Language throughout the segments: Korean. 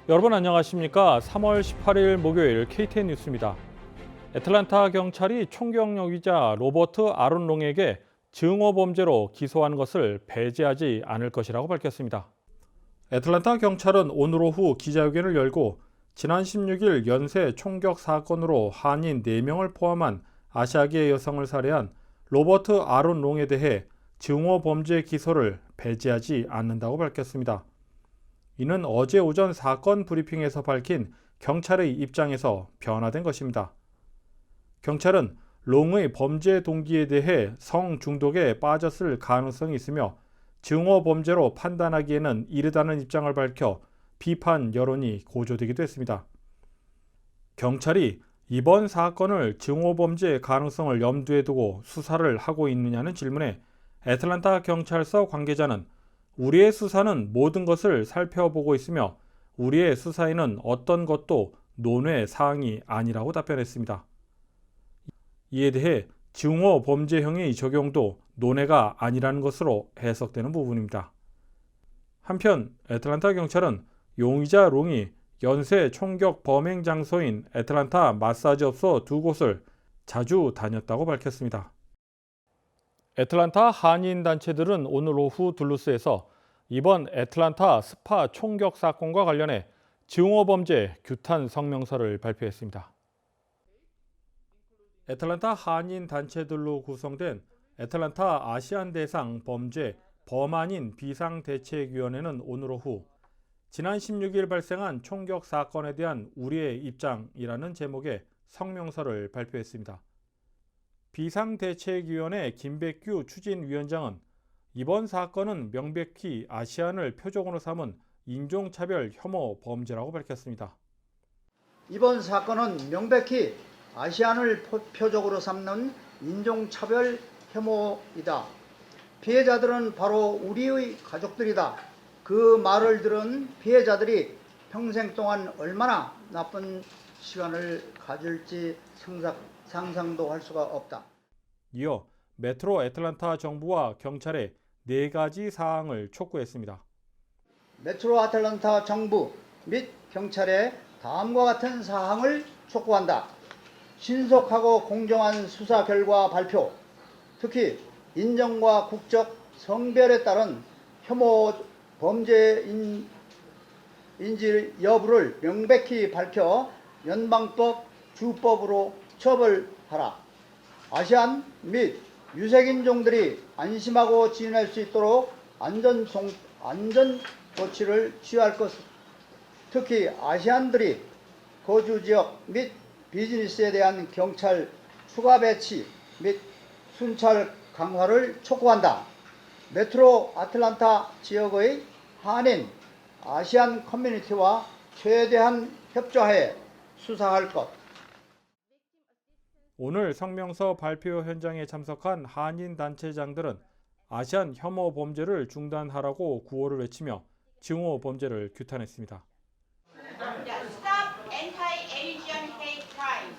여러분 안녕하십니까? 3월 18일 목요일 KTN 뉴스입니다. 애틀랜타 경찰이 총경력이자 로버트 아론 롱에게 증오 범죄로 기소한 것을 배제하지 않을 것이라고 밝혔습니다. 애틀랜타 경찰은 오늘 오후 기자회견을 열고 지난 16일 연쇄 총격 사건으로 한인 4명을 포함한 아시아계 여성을 살해한 로버트 아론 롱에 대해 증오 범죄 기소를 배제하지 않는다고 밝혔습니다. 이는 어제 오전 사건 브리핑에서 밝힌 경찰의 입장에서 변화된 것입니다. 경찰은 롱의 범죄 동기에 대해 성 중독에 빠졌을 가능성이 있으며 증오 범죄로 판단하기에는 이르다는 입장을 밝혀 비판 여론이 고조되기도 했습니다. 경찰이 이번 사건을 증오 범죄 가능성을 염두에 두고 수사를 하고 있느냐는 질문에 애틀랜타 경찰서 관계자는 우리의 수사는 모든 것을 살펴보고 있으며 우리의 수사에는 어떤 것도 논외 사항이 아니라고 답변했습니다. 이에 대해 증오 범죄형의 적용도 논외가 아니라는 것으로 해석되는 부분입니다. 한편 애틀랜타 경찰은 용의자 롱이 연쇄 총격 범행 장소인 애틀랜타 마사지업소 2곳을 자주 다녔다고 밝혔습니다. 애틀랜타 한인 단체들은 오늘 오후 둘루스에서 이번 애틀랜타 스파 총격 사건과 관련해 증오 범죄 규탄 성명서를 발표했습니다. 애틀랜타 한인 단체들로 구성된 애틀랜타 아시안 대상 범죄 범한인 비상대책위원회는 오늘 오후 지난 16일 발생한 총격 사건에 대한 우리의 입장이라는 제목의 성명서를 발표했습니다. 비상대책위원회 김백규 추진위원장은 이번 사건은 명백히 아시안을 표적으로 삼은 인종차별 혐오 범죄라고 밝혔습니다. 이번 사건은 명백히 아시안을 표적으로 삼는 인종차별 혐오이다. 피해자들은 바로 우리의 가족들이다. 그 말을 들은 피해자들이 평생 동안 얼마나 나쁜 시간을 가질지 상상도 할 수가 없다. 이어 메트로 애틀랜타 정부와 경찰에 4가지 사항을 촉구했습니다. 메트로 애틀랜타 정부 및 경찰에 다음과 같은 사항을 촉구한다. 신속하고 공정한 수사 결과 발표, 특히 인종과 국적, 성별에 따른 혐오 범죄인지 여부를 명백히 밝혀 연방법, 주법으로 처벌하라. 아시안 및 유색인종들이 안심하고 지낼 수 있도록 안전 조치를 취할 것, 특히 아시안들이 거주지역 및 비즈니스에 대한 경찰 추가 배치 및 순찰 강화를 촉구한다. 메트로 애틀랜타 지역의 한인 아시안 커뮤니티와 최대한 협조하에 수사할 것. 오늘 성명서 발표 현장에 참석한 한인 단체장들은 아시안 혐오 범죄를 중단하라고 구호를 외치며 증오 범죄를 규탄했습니다. Stop anti-Asian hate crime.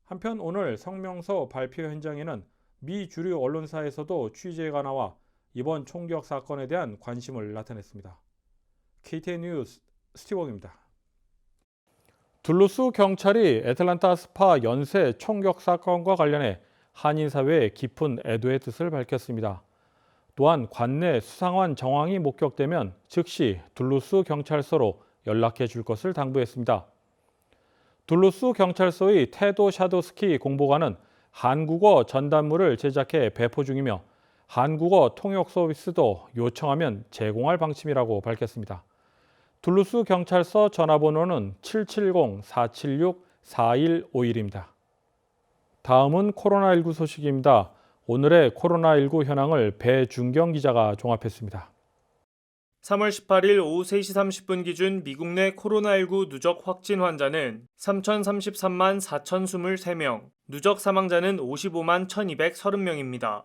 한편 오늘 성명서 발표 현장에는 미 주류 언론사에서도 취재가 나와 이번 총격 사건에 대한 관심을 나타냈습니다. KTN 뉴스 스티븐입니다. 둘루스 경찰이 애틀랜타 스파 연쇄 총격 사건과 관련해 한인 사회에 깊은 애도의 뜻을 밝혔습니다. 또한 관내 수상한 정황이 목격되면 즉시 둘루스 경찰서로 연락해 줄 것을 당부했습니다. 둘루스 경찰서의 테도 샤도스키 공보관은 한국어 전단물을 제작해 배포 중이며 한국어 통역 서비스도 요청하면 제공할 방침이라고 밝혔습니다. 둘루스 경찰서 전화번호는 770-476-4151입니다. 다음은 코로나19 소식입니다. 오늘의 코로나19 현황을 배준경 기자가 종합했습니다. 3월 18일 오후 3시 30분 기준 미국 내 코로나19 누적 확진 환자는 3,033만 4,023명, 누적 사망자는 55만 1,230명입니다.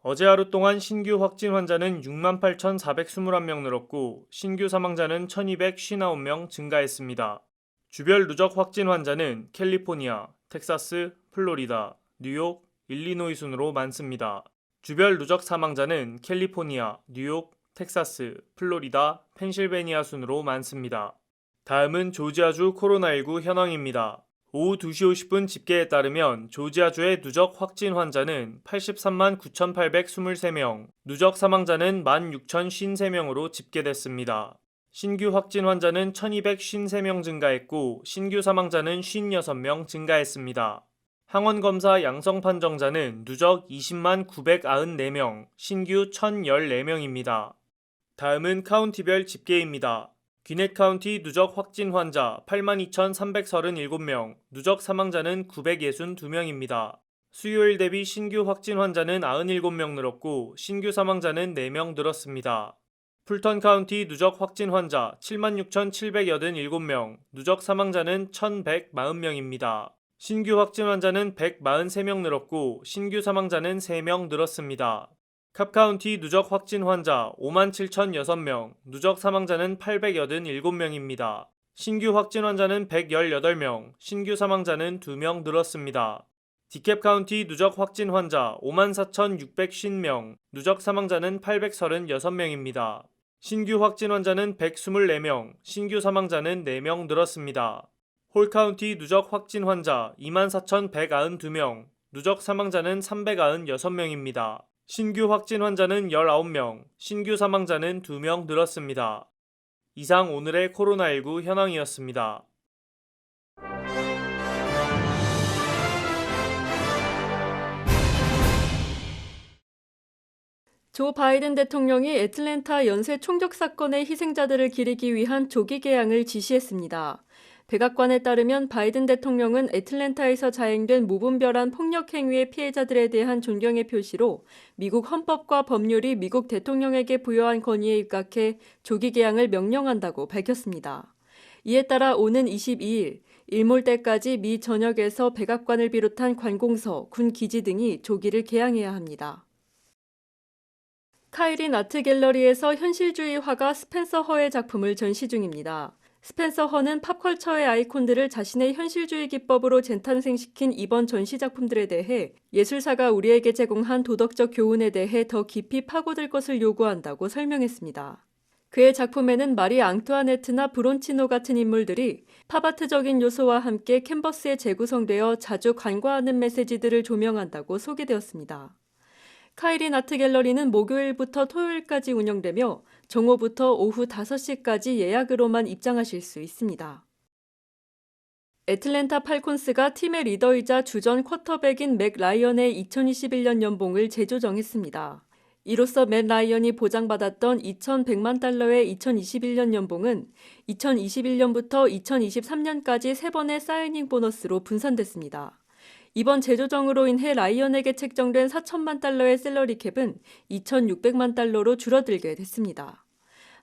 어제 하루 동안 신규 확진 환자는 6만 8,421명 늘었고 신규 사망자는 1,259명 증가했습니다. 주별 누적 확진 환자는 캘리포니아, 텍사스, 플로리다, 뉴욕, 일리노이 순으로 많습니다. 주별 누적 사망자는 캘리포니아, 뉴욕, 텍사스, 플로리다, 펜실베니아 순으로 많습니다. 다음은 조지아주 코로나19 현황입니다. 오후 2시 50분 집계에 따르면 조지아주의 누적 확진 환자는 83만 9,823명, 누적 사망자는 16,053명으로 집계됐습니다. 신규 확진 환자는 1,253명 증가했고 신규 사망자는 56명 증가했습니다. 항원검사 양성 판정자는 누적 20만 994명, 신규 1,014명입니다. 다음은 카운티별 집계입니다. 귀넷 카운티 누적 확진 환자 82,337명, 누적 사망자는 962명입니다. 수요일 대비 신규 확진 환자는 97명 늘었고 신규 사망자는 4명 늘었습니다. 풀턴 카운티 누적 확진 환자 76,787명, 누적 사망자는 1,140명입니다. 신규 확진 환자는 143명 늘었고 신규 사망자는 3명 늘었습니다. 캅 카운티 누적 확진 환자 57,006명, 누적 사망자는 887명입니다. 신규 확진 환자는 118명, 신규 사망자는 2명 늘었습니다. 디캡 카운티 누적 확진 환자 54,650명, 누적 사망자는 836명입니다. 신규 확진 환자는 124명, 신규 사망자는 4명 늘었습니다. 홀 카운티 누적 확진 환자 24,192명, 누적 사망자는 396명입니다. 신규 확진 환자는 19명, 신규 사망자는 2명 늘었습니다. 이상 오늘의 코로나19 현황이었습니다. 조 바이든 대통령이 애틀랜타 연쇄 총격 사건의 희생자들을 기리기 위한 조기 개항을 지시했습니다. 백악관에 따르면 바이든 대통령은 애틀랜타에서 자행된 무분별한 폭력 행위의 피해자들에 대한 존경의 표시로 미국 헌법과 법률이 미국 대통령에게 부여한 권위에 입각해 조기 개항을 명령한다고 밝혔습니다. 이에 따라 오는 22일 일몰 때까지 미 전역에서 백악관을 비롯한 관공서, 군 기지 등이 조기를 개항해야 합니다. 카이린 아트 갤러리에서 현실주의 화가 스펜서 허의 작품을 전시 중입니다. 스펜서 허는 팝컬처의 아이콘들을 자신의 현실주의 기법으로 재탄생시킨 이번 전시 작품들에 대해 예술사가 우리에게 제공한 도덕적 교훈에 대해 더 깊이 파고들 것을 요구한다고 설명했습니다. 그의 작품에는 마리 앙투아네트나 브론치노 같은 인물들이 팝아트적인 요소와 함께 캔버스에 재구성되어 자주 간과하는 메시지들을 조명한다고 소개되었습니다. 카이린 아트 갤러리는 목요일부터 토요일까지 운영되며 정오부터 오후 5시까지 예약으로만 입장하실 수 있습니다. 애틀랜타 팔콘스가 팀의 리더이자 주전 쿼터백인 맥 라이언의 2021년 연봉을 재조정했습니다. 이로써 맥 라이언이 보장받았던 $2,100만 달러의 2021년 연봉은 2021년부터 2023년까지 3번의 사이닝 보너스로 분산됐습니다. 이번 재조정으로 인해 라이언에게 책정된 $4,000만 달러의 셀러리 캡은 $2,600만 달러로 줄어들게 됐습니다.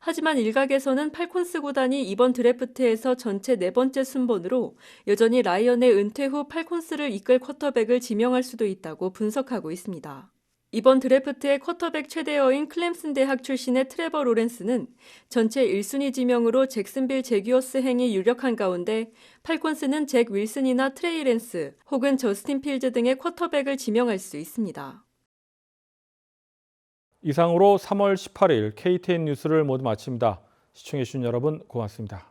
하지만 일각에서는 팔콘스 구단이 이번 드래프트에서 전체 4번째 순번으로 여전히 라이언의 은퇴 후 팔콘스를 이끌 쿼터백을 지명할 수도 있다고 분석하고 있습니다. 이번 드래프트의 쿼터백 최대어인 클램슨 대학 출신의 트레버 로렌스는 전체 1순위 지명으로 잭슨빌 제규어스 행이 유력한 가운데 팔콘스는 잭 윌슨이나 트레이 랜스 혹은 저스틴 필즈 등의 쿼터백을 지명할 수 있습니다. 이상으로 3월 18일 KTN 뉴스를 모두 마칩니다. 시청해주신 여러분 고맙습니다.